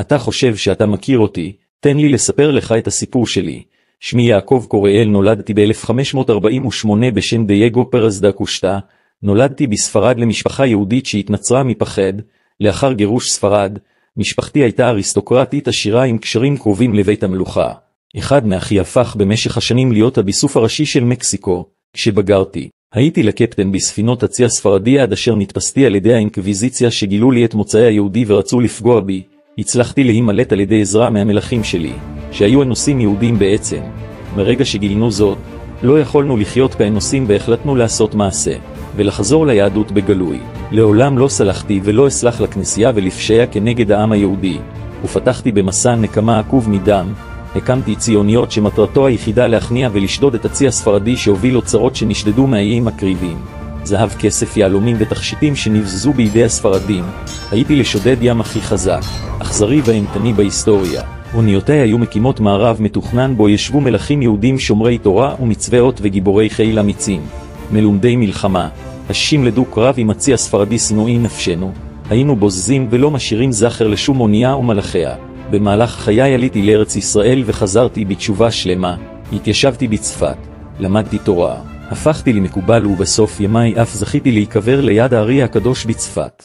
אתה חושב שאתה מכיר אותי, תן לי לספר לך את הסיפור שלי. שמי יעקב קוריאל, נולדתי ב-1548 בשם דייגו פרז דה קושטה, נולדתי בספרד למשפחה יהודית שהתנצרה מפחד, לאחר גירוש ספרד, משפחתי הייתה אריסטוקרטית עשירה עם קשרים קרובים לבית המלוכה. אחד מאחי הפך במשך השנים להיות הביסוף הראשי של מקסיקו. כשבגרתי, הייתי לקפטן בספינות הצי הספרדי עד אשר נתפסתי על ידי האינקוויזיציה שגילו לי את מוצאי היהודי ורצו לפגוע בי. הצלחתי להימלט על ידי עזרה מהמלכים שלי, שהיו אנוסים יהודים בעצם. מרגע שגילנו זאת, לא יכולנו לחיות כאנוסים והחלטנו לעשות מעשה, ולחזור ליהדות בגלוי. לעולם לא סלחתי ולא אסלח לכנסייה ולפשע כנגד העם היהודי, ופתחתי במסע נקמה עקוב מדם. הקמתי ציוניות שמטרתו היחידה להכניע ולשדוד את הצי הספרדי שהוביל אוצרות שנשדדו מהאיים הקריבים. זהב, כסף, יהלומים ותכשיטים שנבזזו בידי הספרדים. הייתי לשודד ים הכי חזק, אכזרי ואימתני בהיסטוריה. אוניותיי היו מקימות מערב מתוכנן בו ישבו מלכים יהודים שומרי תורה ומצוות וגיבורי חיל אמיצים, מלומדי מלחמה, השים לדו קרב עם הצי הספרדי שנואי נפשנו. היינו בוזזים ולא משאירים זכר לשום אונייה ומלאכיה. במהלך חיי עליתי לארץ ישראל וחזרתי בתשובה שלמה. התיישבתי בצפת, למדתי תורה, הפכתי למקובל ובסוף ימיי אף זכיתי להיקבר ליד הארי הקדוש בצפת.